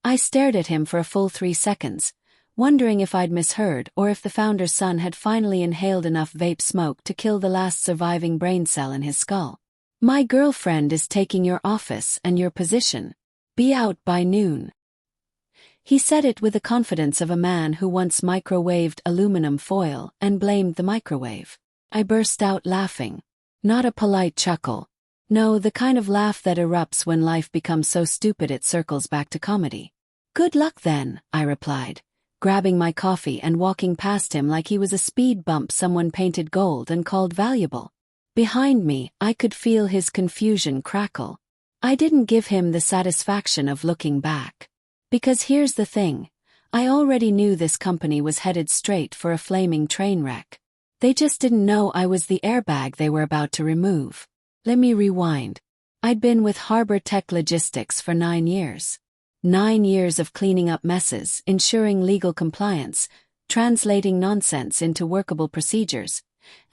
I stared at him for a full 3 seconds, wondering if I'd misheard or if the founder's son had finally inhaled enough vape smoke to kill the last surviving brain cell in his skull. "My girlfriend is taking your office and your position. Be out by noon." He said it with the confidence of a man who once microwaved aluminum foil and blamed the microwave. I burst out laughing. Not a polite chuckle. No, the kind of laugh that erupts when life becomes so stupid it circles back to comedy. "Good luck then," I replied, grabbing my coffee and walking past him like he was a speed bump someone painted gold and called valuable. Behind me, I could feel his confusion crackle. I didn't give him the satisfaction of looking back. Because here's the thing, I already knew this company was headed straight for a flaming train wreck. They just didn't know I was the airbag they were about to remove. Let me rewind. I'd been with Harbor Tech Logistics for 9 years. 9 years of cleaning up messes, ensuring legal compliance, translating nonsense into workable procedures,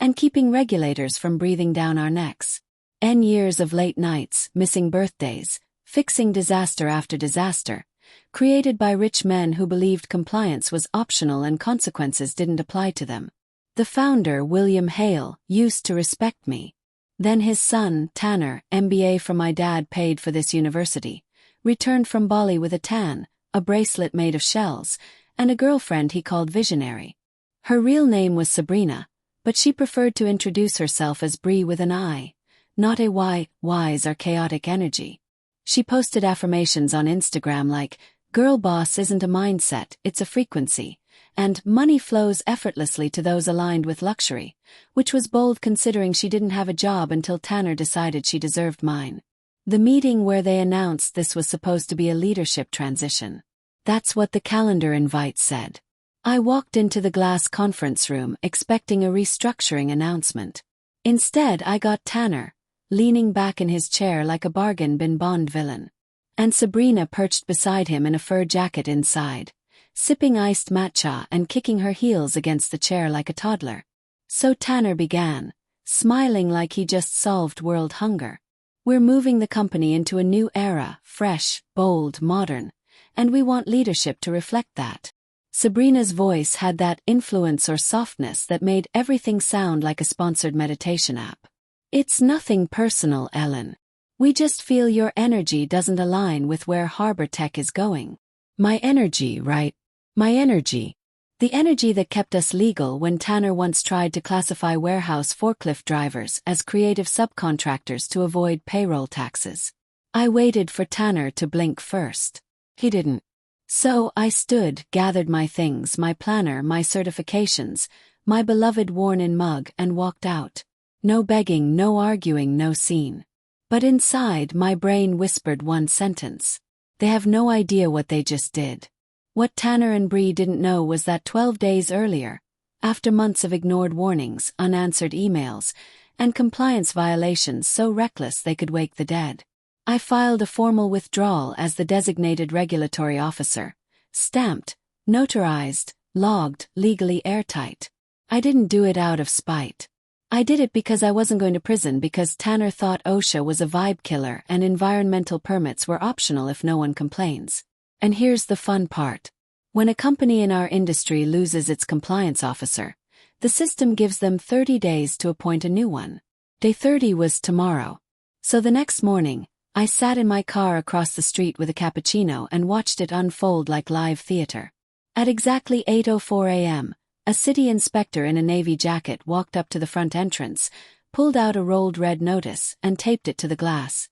and keeping regulators from breathing down our necks. N years of late nights, missing birthdays, fixing disaster after disaster, created by rich men who believed compliance was optional and consequences didn't apply to them. The founder, William Hale, used to respect me. Then his son, Tanner, MBA from my dad paid for this university, returned from Bali with a tan, a bracelet made of shells, and a girlfriend he called Visionary. Her real name was Sabrina, but she preferred to introduce herself as Bree with an I, not a Y, wise or chaotic energy. She posted affirmations on Instagram like, "Girl boss isn't a mindset, it's a frequency," and "money flows effortlessly to those aligned with luxury," which was bold considering she didn't have a job until Tanner decided she deserved mine. The meeting where they announced this was supposed to be a leadership transition. That's what the calendar invite said. I walked into the glass conference room expecting a restructuring announcement. Instead, I got Tanner, leaning back in his chair like a bargain bin Bond villain. And Sabrina perched beside him in a fur jacket inside, sipping iced matcha and kicking her heels against the chair like a toddler. So Tanner began, smiling like he just solved world hunger. "We're moving the company into a new era, fresh, bold, modern, and we want leadership to reflect that." Sabrina's voice had that influence or softness that made everything sound like a sponsored meditation app. "It's nothing personal, Ellen. We just feel your energy doesn't align with where Harbor Tech is going." My energy, right? My energy. The energy that kept us legal when Tanner once tried to classify warehouse forklift drivers as creative subcontractors to avoid payroll taxes. I waited for Tanner to blink first. He didn't. So I stood, gathered my things, my planner, my certifications, my beloved worn-in mug, and walked out. No begging, no arguing, no scene. But inside, my brain whispered one sentence. They have no idea what they just did. What Tanner and Bree didn't know was that 12 days earlier, after months of ignored warnings, unanswered emails, and compliance violations so reckless they could wake the dead, I filed a formal withdrawal as the designated regulatory officer, stamped, notarized, logged, legally airtight. I didn't do it out of spite. I did it because I wasn't going to prison because Tanner thought OSHA was a vibe killer and environmental permits were optional if no one complains. And here's the fun part. When a company in our industry loses its compliance officer, the system gives them 30 days to appoint a new one. Day 30 was tomorrow. So the next morning, I sat in my car across the street with a cappuccino and watched it unfold like live theater. At exactly 8:04 a.m., a city inspector in a navy jacket walked up to the front entrance, pulled out a rolled red notice, and taped it to the glass.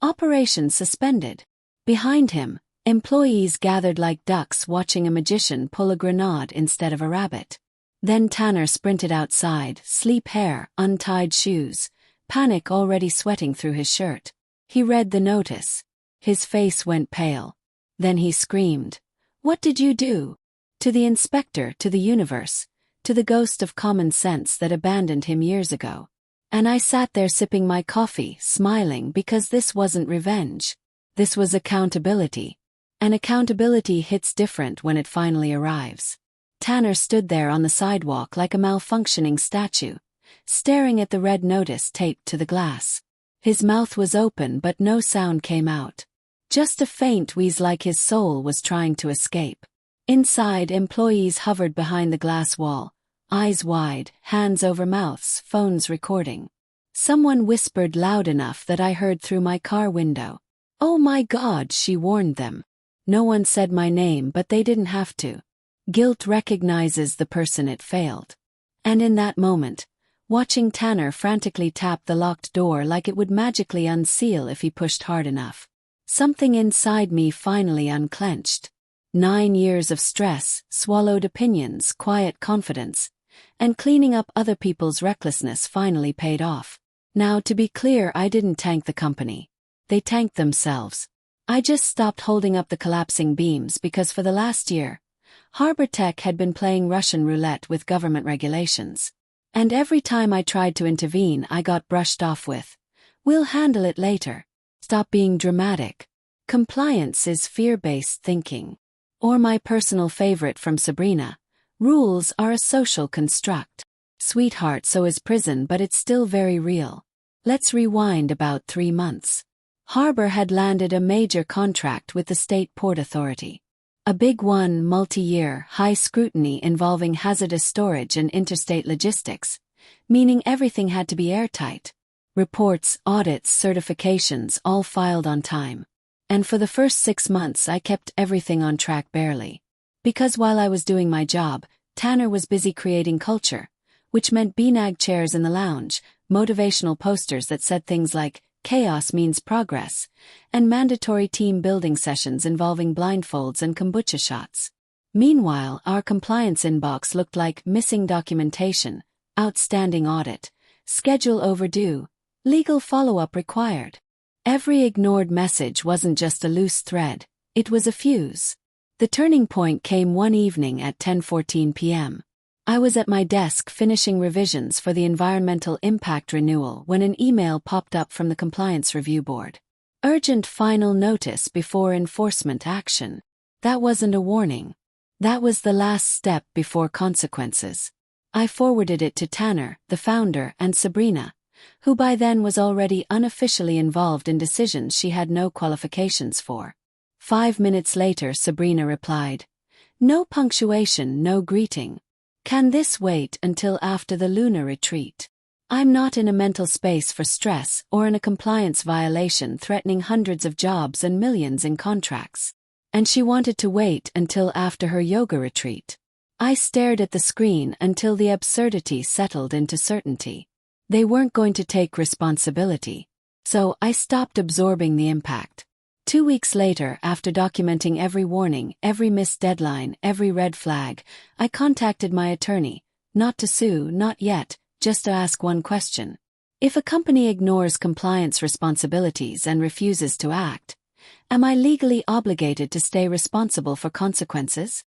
"Operation suspended." Behind him, employees gathered like ducks watching a magician pull a grenade instead of a rabbit. Then Tanner sprinted outside, sleep hair, untied shoes, panic already sweating through his shirt. He read the notice. His face went pale. Then he screamed, "What did you do?" To the inspector, to the universe, to the ghost of common sense that abandoned him years ago. And I sat there sipping my coffee, smiling because this wasn't revenge. This was accountability. And accountability hits different when it finally arrives. Tanner stood there on the sidewalk like a malfunctioning statue, staring at the red notice taped to the glass. His mouth was open but no sound came out. Just a faint wheeze like his soul was trying to escape. Inside, employees hovered behind the glass wall, eyes wide, hands over mouths, phones recording. Someone whispered loud enough that I heard through my car window. "Oh my God," she warned them. No one said my name, but they didn't have to. Guilt recognizes the person it failed. And in that moment, watching Tanner frantically tap the locked door like it would magically unseal if he pushed hard enough, something inside me finally unclenched. 9 years of stress, swallowed opinions, quiet confidence, and cleaning up other people's recklessness finally paid off. Now, to be clear, I didn't tank the company. They tanked themselves. I just stopped holding up the collapsing beams because for the last year, Harbor Tech had been playing Russian roulette with government regulations. And every time I tried to intervene, I got brushed off with, "We'll handle it later. Stop being dramatic. Compliance is fear-based thinking." Or my personal favorite from Sabrina, "Rules are a social construct. Sweetheart, so is prison, but it's still very real." Let's rewind about 3 months. Harbor had landed a major contract with the State Port Authority. A big one, multi-year, high scrutiny involving hazardous storage and interstate logistics, meaning everything had to be airtight. Reports, audits, certifications, all filed on time. And for the first 6 months I kept everything on track barely. Because while I was doing my job, Tanner was busy creating culture, which meant beanbag chairs in the lounge, motivational posters that said things like, "Chaos means progress," and mandatory team building sessions involving blindfolds and kombucha shots. Meanwhile, our compliance inbox looked like missing documentation, outstanding audit, schedule overdue, legal follow-up required. Every ignored message wasn't just a loose thread, it was a fuse. The turning point came one evening at 10:14 p.m. I was at my desk finishing revisions for the environmental impact renewal when an email popped up from the Compliance Review Board. "Urgent final notice before enforcement action." That wasn't a warning. That was the last step before consequences. I forwarded it to Tanner, the founder, and Sabrina, who by then was already unofficially involved in decisions she had no qualifications for. 5 minutes later, Sabrina replied, "No punctuation, no greeting. Can this wait until after the lunar retreat? I'm not in a mental space for stress or in a compliance violation threatening hundreds of jobs and millions in contracts." And she wanted to wait until after her yoga retreat. I stared at the screen until the absurdity settled into certainty. They weren't going to take responsibility. So I stopped absorbing the impact. 2 weeks later, after documenting every warning, every missed deadline, every red flag, I contacted my attorney, not to sue, not yet, just to ask one question. If a company ignores compliance responsibilities and refuses to act, am I legally obligated to stay responsible for consequences?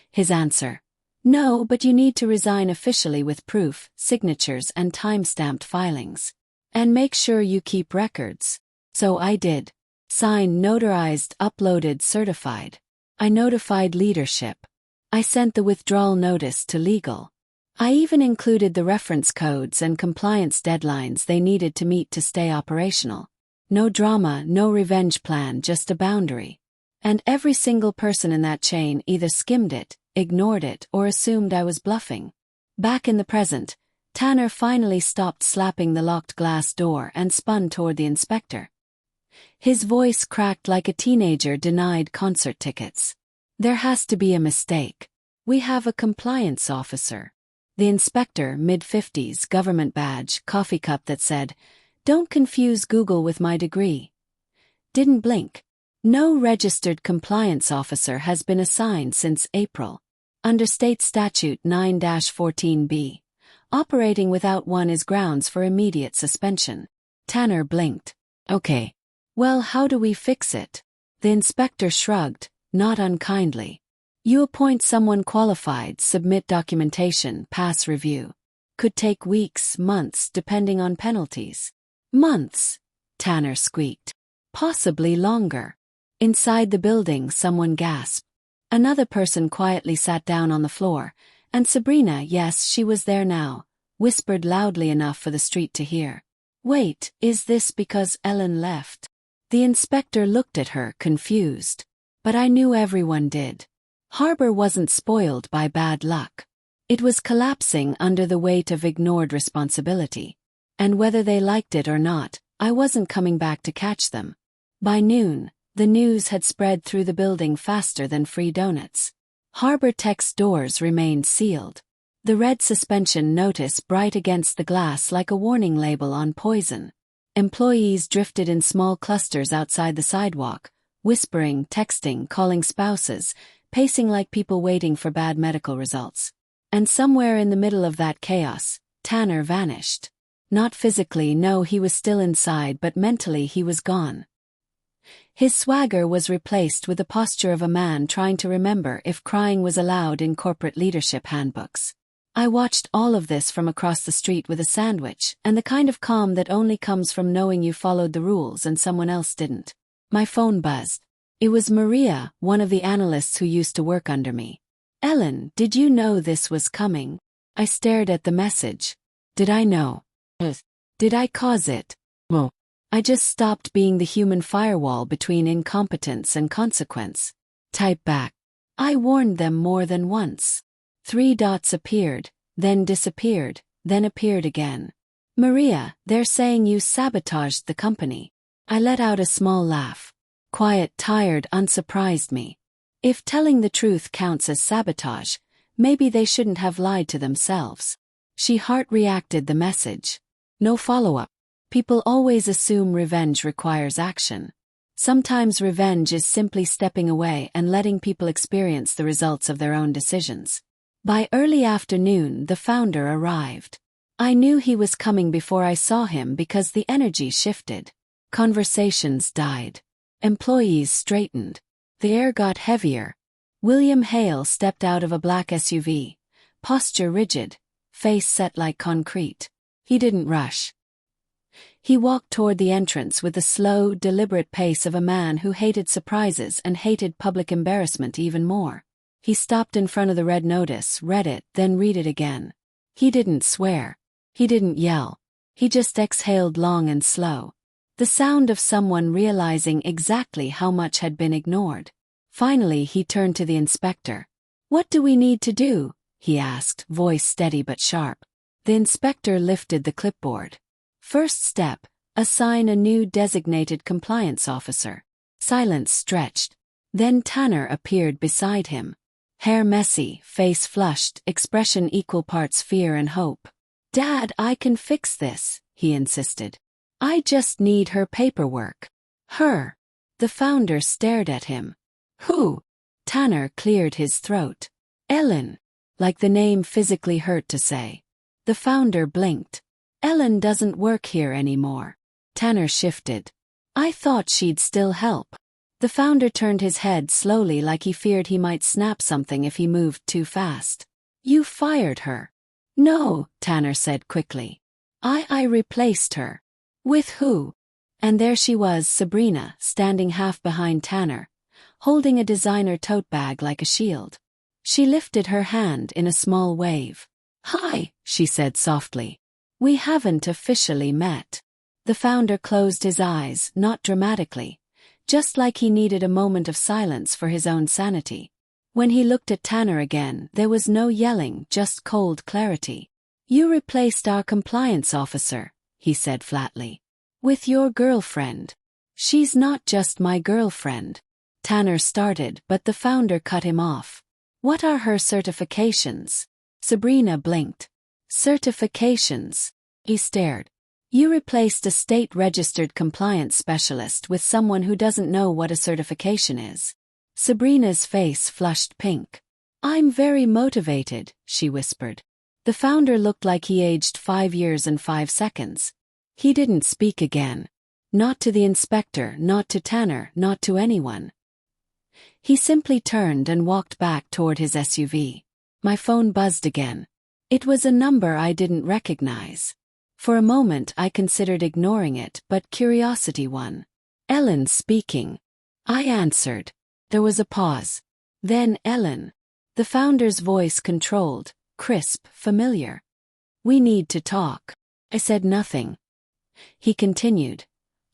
His answer: "No, but you need to resign officially with proof, signatures, and time-stamped filings. And make sure you keep records." So I did. Signed, notarized, uploaded, certified. I notified leadership. I sent the withdrawal notice to legal. I even included the reference codes and compliance deadlines they needed to meet to stay operational. No drama, no revenge plan, just a boundary. And every single person in that chain either skimmed it, ignored it, or assumed I was bluffing. Back in the present, Tanner finally stopped slapping the locked glass door and spun toward the inspector. His voice cracked like a teenager denied concert tickets. "There has to be a mistake. We have a compliance officer." The inspector, mid-50s, government badge, coffee cup that said, "Don't confuse Google with my degree," didn't blink. No registered compliance officer has been assigned since April. Under State Statute 9-14B, operating without one is grounds for immediate suspension. Tanner blinked. "Okay. Well, how do we fix it?" The inspector shrugged, not unkindly. "You appoint someone qualified, submit documentation, pass review. Could take weeks, months, depending on penalties." "Months?" Tanner squeaked. "Possibly longer." Inside the building, someone gasped. Another person quietly sat down on the floor, and Sabrina, yes, she was there now, whispered loudly enough for the street to hear. "Wait, is this because Ellen left?" The inspector looked at her, confused. But I knew everyone did. Harbor wasn't spoiled by bad luck. It was collapsing under the weight of ignored responsibility. And whether they liked it or not, I wasn't coming back to catch them. By noon, the news had spread through the building faster than free donuts. Harbor Tech's doors remained sealed. The red suspension notice bright against the glass like a warning label on poison. Employees drifted in small clusters outside the sidewalk, whispering, texting, calling spouses, pacing like people waiting for bad medical results. And somewhere in the middle of that chaos, Tanner vanished. Not physically, no, he was still inside, but mentally he was gone. His swagger was replaced with the posture of a man trying to remember if crying was allowed in corporate leadership handbooks. I watched all of this from across the street with a sandwich, and the kind of calm that only comes from knowing you followed the rules and someone else didn't. My phone buzzed. It was Maria, one of the analysts who used to work under me. "Ellen, did you know this was coming?" I stared at the message. Did I know? Did I cause it? Well, I just stopped being the human firewall between incompetence and consequence. Type back. I warned them more than once. 3 dots appeared, then disappeared, then appeared again. "Maria, they're saying you sabotaged the company." I let out a small laugh. Quiet, tired, unsurprised me. If telling the truth counts as sabotage, maybe they shouldn't have lied to themselves. She heart-reacted the message. No follow-up. People always assume revenge requires action. Sometimes revenge is simply stepping away and letting people experience the results of their own decisions. By early afternoon, the founder arrived. I knew he was coming before I saw him because the energy shifted. Conversations died. Employees straightened. The air got heavier. William Hale stepped out of a black SUV, posture rigid, face set like concrete. He didn't rush. He walked toward the entrance with the slow, deliberate pace of a man who hated surprises and hated public embarrassment even more. He stopped in front of the red notice, read it, then read it again. He didn't swear. He didn't yell. He just exhaled long and slow. The sound of someone realizing exactly how much had been ignored. Finally, he turned to the inspector. "What do we need to do?" he asked, voice steady but sharp. The inspector lifted the clipboard. "First step, assign a new designated compliance officer." Silence stretched. Then Tanner appeared beside him. Hair messy, face flushed, expression equal parts fear and hope. "Dad, I can fix this," he insisted. "I just need her paperwork." "Her?" The founder stared at him. "Who?" Tanner cleared his throat. "Ellen." Like the name physically hurt to say. The founder blinked. "Ellen doesn't work here anymore." Tanner shifted. "I thought she'd still help." The founder turned his head slowly like he feared he might snap something if he moved too fast. "You fired her." "No," Tanner said quickly. I replaced her." "With who?" And there she was, Sabrina, standing half behind Tanner, holding a designer tote bag like a shield. She lifted her hand in a small wave. "Hi," she said softly. "We haven't officially met." The founder closed his eyes, not dramatically, just like he needed a moment of silence for his own sanity. When he looked at Tanner again, there was no yelling, just cold clarity. "You replaced our compliance officer," he said flatly. "With your girlfriend." "She's not just my girlfriend." Tanner started, but the founder cut him off. "What are her certifications?" Sabrina blinked. "Certifications?" He stared. "You replaced a state-registered compliance specialist with someone who doesn't know what a certification is." Sabrina's face flushed pink. "I'm very motivated," she whispered. The founder looked like he aged 5 years and 5 seconds. He didn't speak again. Not to the inspector, not to Tanner, not to anyone. He simply turned and walked back toward his SUV. My phone buzzed again. It was a number I didn't recognize. For a moment I considered ignoring it, but curiosity won. "Ellen speaking." I answered. There was a pause. Then Ellen. The founder's voice controlled, crisp, familiar. "We need to talk." I said nothing. He continued.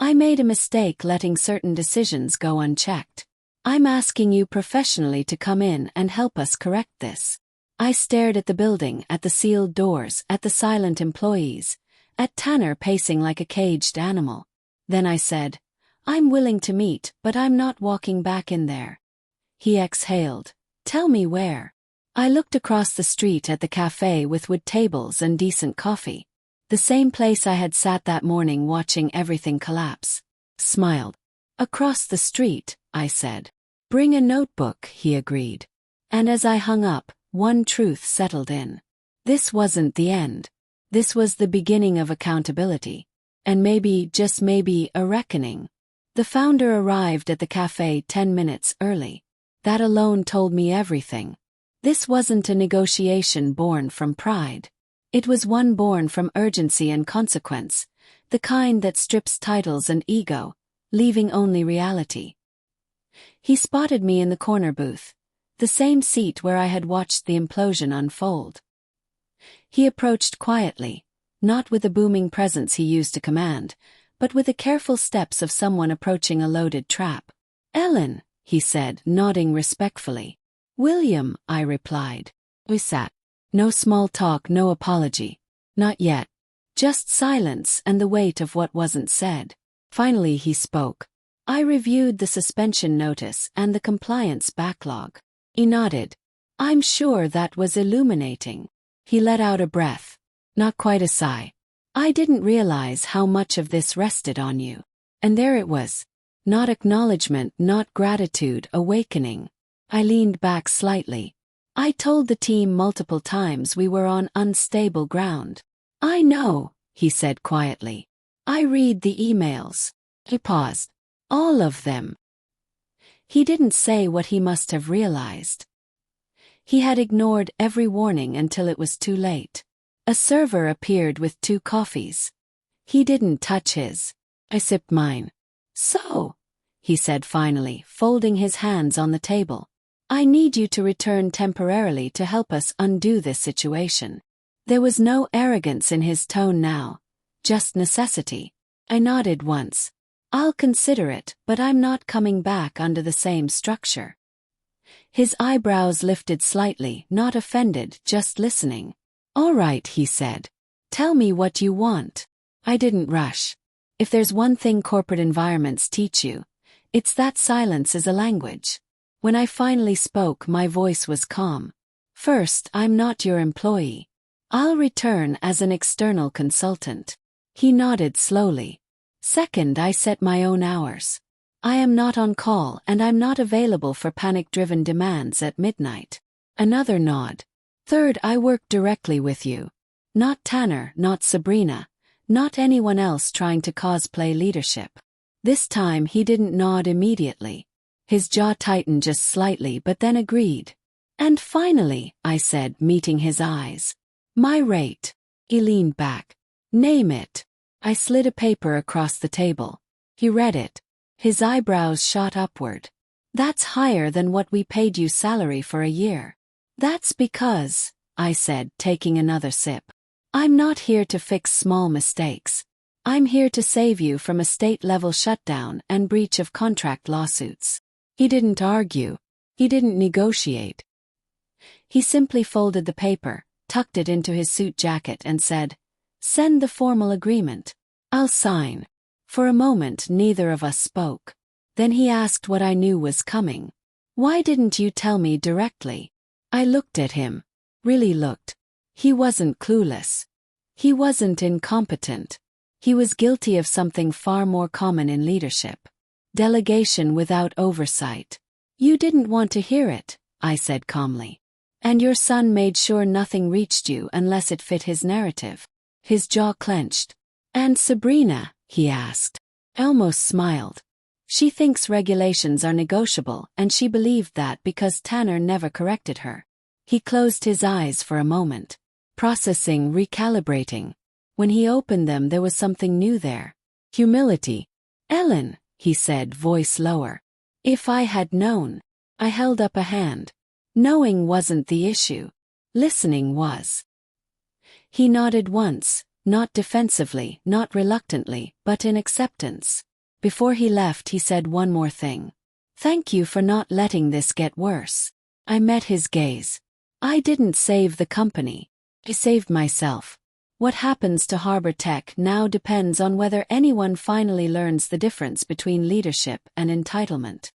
I made a mistake letting certain decisions go unchecked. I'm asking you professionally to come in and help us correct this. I stared at the building, at the sealed doors, at the silent employees, at Tanner pacing like a caged animal. Then I said, I'm willing to meet, but I'm not walking back in there. He exhaled. Tell me where. I looked across the street at the cafe with wood tables and decent coffee. The same place I had sat that morning watching everything collapse. Smiled. Across the street, I said. Bring a notebook, he agreed. And as I hung up, one truth settled in. This wasn't the end. This was the beginning of accountability. And maybe, just maybe, a reckoning. The founder arrived at the cafe 10 minutes early. That alone told me everything. This wasn't a negotiation born from pride. It was one born from urgency and consequence, the kind that strips titles and ego, leaving only reality. He spotted me in the corner booth, the same seat where I had watched the implosion unfold. He approached quietly, not with the booming presence he used to command, but with the careful steps of someone approaching a loaded trap. Ellen, he said, nodding respectfully. William, I replied. We sat. No small talk, no apology. Not yet. Just silence and the weight of what wasn't said. Finally he spoke. I reviewed the suspension notice and the compliance backlog. He nodded. I'm sure that was illuminating. He let out a breath. Not quite a sigh. I didn't realize how much of this rested on you. And there it was. Not acknowledgement, not gratitude, awakening. I leaned back slightly. I told the team multiple times we were on unstable ground. I know, he said quietly. I read the emails. He paused. All of them. He didn't say what he must have realized. He had ignored every warning until it was too late. A server appeared with 2 coffees. He didn't touch his. I sipped mine. So, he said finally, folding his hands on the table. I need you to return temporarily to help us undo this situation. There was no arrogance in his tone now, just necessity. I nodded once. I'll consider it, but I'm not coming back under the same structure. His eyebrows lifted slightly, not offended, just listening. All right, he said. Tell me what you want. I didn't rush. If there's one thing corporate environments teach you, it's that silence is a language. When I finally spoke, my voice was calm. First, I'm not your employee. I'll return as an external consultant. He nodded slowly. Second, I set my own hours. I am not on call and I'm not available for panic-driven demands at midnight. Another nod. Third, I work directly with you. Not Tanner, not Sabrina, not anyone else trying to cosplay leadership. This time he didn't nod immediately. His jaw tightened just slightly but then agreed. And finally, I said, meeting his eyes. My rate. He leaned back. Name it. I slid a paper across the table. He read it. His eyebrows shot upward. That's higher than what we paid you salary for a year. That's because, I said, taking another sip. I'm not here to fix small mistakes. I'm here to save you from a state-level shutdown and breach of contract lawsuits. He didn't argue. He didn't negotiate. He simply folded the paper, tucked it into his suit jacket and said, Send the formal agreement. I'll sign. For a moment neither of us spoke. Then he asked what I knew was coming. Why didn't you tell me directly? I looked at him. Really looked. He wasn't clueless. He wasn't incompetent. He was guilty of something far more common in leadership. Delegation without oversight. You didn't want to hear it, I said calmly. And your son made sure nothing reached you unless it fit his narrative. His jaw clenched. And Sabrina, he asked. I almost smiled. She thinks regulations are negotiable and she believed that because Tanner never corrected her. He closed his eyes for a moment. Processing, recalibrating. When he opened them there was something new there. Humility. Ellen, he said, voice lower. If I had known. I held up a hand. Knowing wasn't the issue. Listening was. He nodded once, not defensively, not reluctantly, but in acceptance. Before he left, he said one more thing. "Thank you for not letting this get worse." I met his gaze. I didn't save the company. I saved myself. What happens to Harbor Tech now depends on whether anyone finally learns the difference between leadership and entitlement.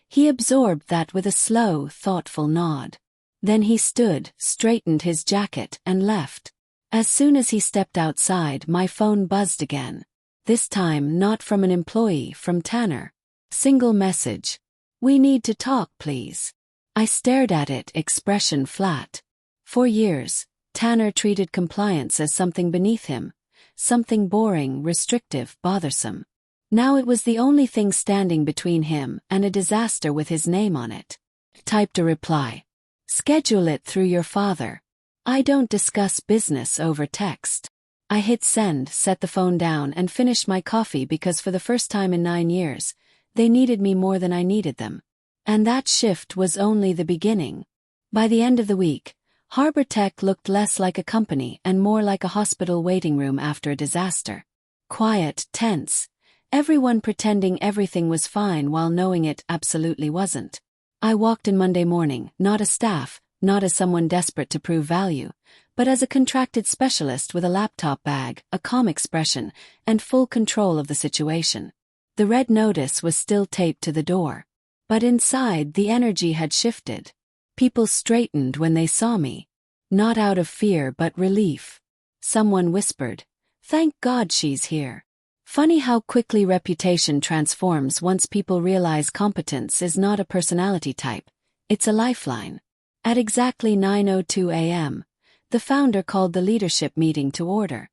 He absorbed that with a slow, thoughtful nod. Then he stood, straightened his jacket, and left. As soon as he stepped outside, my phone buzzed again. This time not from an employee, from Tanner. Single message. "We need to talk, please." I stared at it, expression flat. For years, Tanner treated compliance as something beneath him, something boring, restrictive, bothersome. Now it was the only thing standing between him and a disaster with his name on it. Typed a reply. "Schedule it through your father. I don't discuss business over text." I hit send, set the phone down, and finished my coffee because for the first time in 9 years, they needed me more than I needed them. And that shift was only the beginning. By the end of the week, Harbor Tech looked less like a company and more like a hospital waiting room after a disaster. Quiet, tense, everyone pretending everything was fine while knowing it absolutely wasn't. I walked in Monday morning, not as staff, not as someone desperate to prove value, but as a contracted specialist with a laptop bag, a calm expression, and full control of the situation. The red notice was still taped to the door. But inside, the energy had shifted. People straightened when they saw me. Not out of fear but relief. Someone whispered, "Thank God she's here." Funny how quickly reputation transforms once people realize competence is not a personality type, it's a lifeline. At exactly 9:02 a.m., the founder called the leadership meeting to order.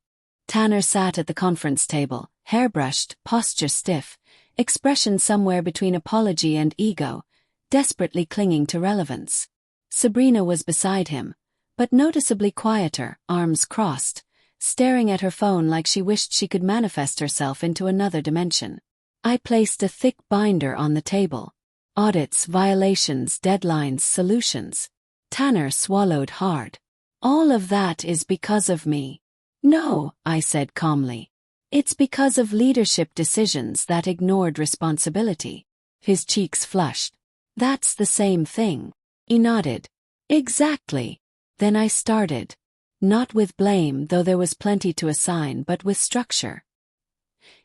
Tanner sat at the conference table, hair brushed, posture stiff, expression somewhere between apology and ego, desperately clinging to relevance. Sabrina was beside him, but noticeably quieter, arms crossed, staring at her phone like she wished she could manifest herself into another dimension. I placed a thick binder on the table. Audits, violations, deadlines, solutions. Tanner swallowed hard. "All of that is because of me." "No," I said calmly. "It's because of leadership decisions that ignored responsibility." His cheeks flushed. "That's the same thing." He nodded. "Exactly." Then I started. Not with blame, though there was plenty to assign, but with structure.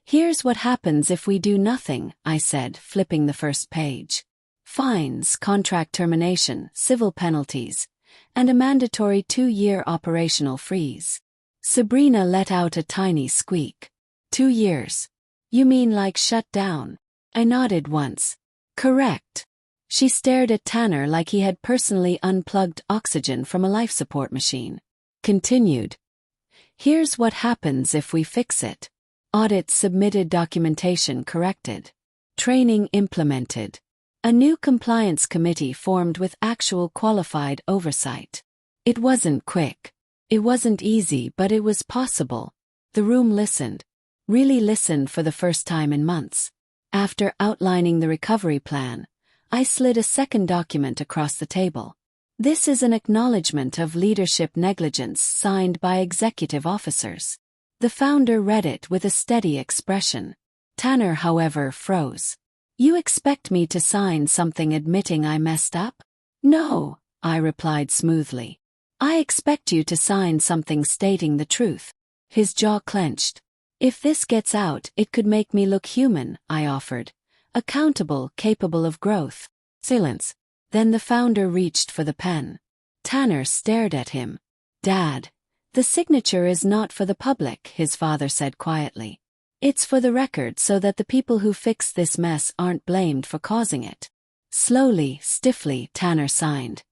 "Here's what happens if we do nothing," I said, flipping the first page. "Fines, contract termination, civil penalties, and a mandatory 2-year operational freeze." Sabrina let out a tiny squeak. 2 years. "You mean like shut down?" I nodded once. "Correct." She stared at Tanner like he had personally unplugged oxygen from a life support machine. Continued. "Here's what happens if we fix it. Audits submitted, documentation corrected. Training implemented. A new compliance committee formed with actual qualified oversight." It wasn't quick. It wasn't easy, but it was possible. The room listened. Really listened for the first time in months. After outlining the recovery plan, I slid a second document across the table. "This is an acknowledgement of leadership negligence signed by executive officers." The founder read it with a steady expression. Tanner, however, froze. "You expect me to sign something admitting I messed up?" "No," I replied smoothly. "I expect you to sign something stating the truth." His jaw clenched. "If this gets out, it could make me look human," I offered. "Accountable, capable of growth." Silence. Then the founder reached for the pen. Tanner stared at him. "Dad, the signature is not for the public," his father said quietly. "It's for the record so that the people who fixed this mess aren't blamed for causing it." Slowly, stiffly, Tanner signed.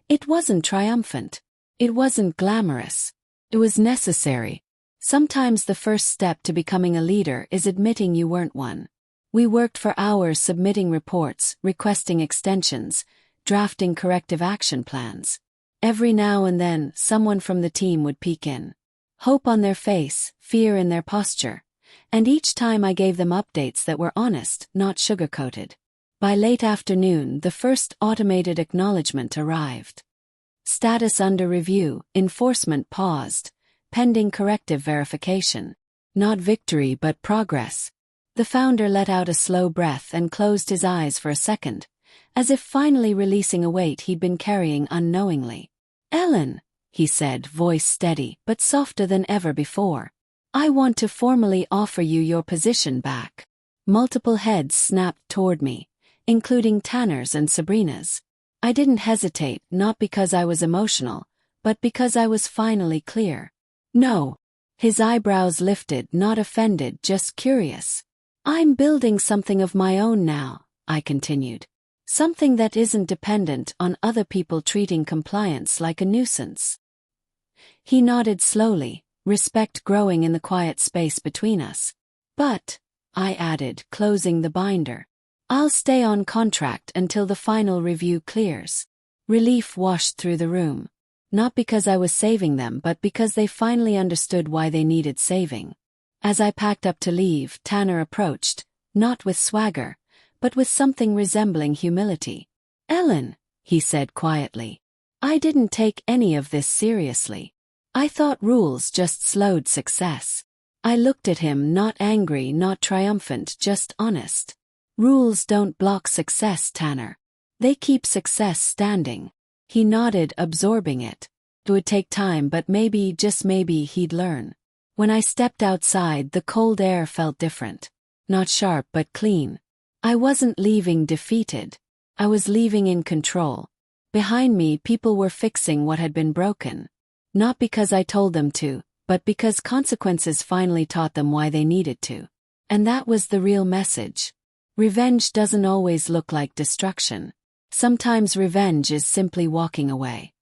It wasn't triumphant. It wasn't glamorous. It was necessary. Sometimes the first step to becoming a leader is admitting you weren't one. We worked for hours submitting reports, requesting extensions, drafting corrective action plans. Every now and then, someone from the team would peek in. Hope on their face, fear in their posture. And each time I gave them updates that were honest, not sugar-coated. By late afternoon, the first automated acknowledgement arrived. Status under review, enforcement paused, pending corrective verification. Not victory but progress. The founder let out a slow breath and closed his eyes for a second, as if finally releasing a weight he'd been carrying unknowingly. "Ellen," he said, voice steady but softer than ever before. "I want to formally offer you your position back." Multiple heads snapped toward me, including Tanner's and Sabrina's. I didn't hesitate, not because I was emotional, but because I was finally clear. "No." His eyebrows lifted, not offended, just curious. "I'm building something of my own now," I continued. "Something that isn't dependent on other people treating compliance like a nuisance." He nodded slowly, respect growing in the quiet space between us. "But," I added, closing the binder, "I'll stay on contract until the final review clears." Relief washed through the room. Not because I was saving them, but because they finally understood why they needed saving. As I packed up to leave, Tanner approached, not with swagger, but with something resembling humility. "Ellen," he said quietly, "I didn't take any of this seriously. I thought rules just slowed success." I looked at him, not angry, not triumphant, just honest. "Rules don't block success, Tanner. They keep success standing." He nodded, absorbing it. It would take time, but maybe, just maybe, he'd learn. When I stepped outside, the cold air felt different. Not sharp, but clean. I wasn't leaving defeated. I was leaving in control. Behind me, people were fixing what had been broken. Not because I told them to, but because consequences finally taught them why they needed to. And that was the real message. Revenge doesn't always look like destruction. Sometimes revenge is simply walking away.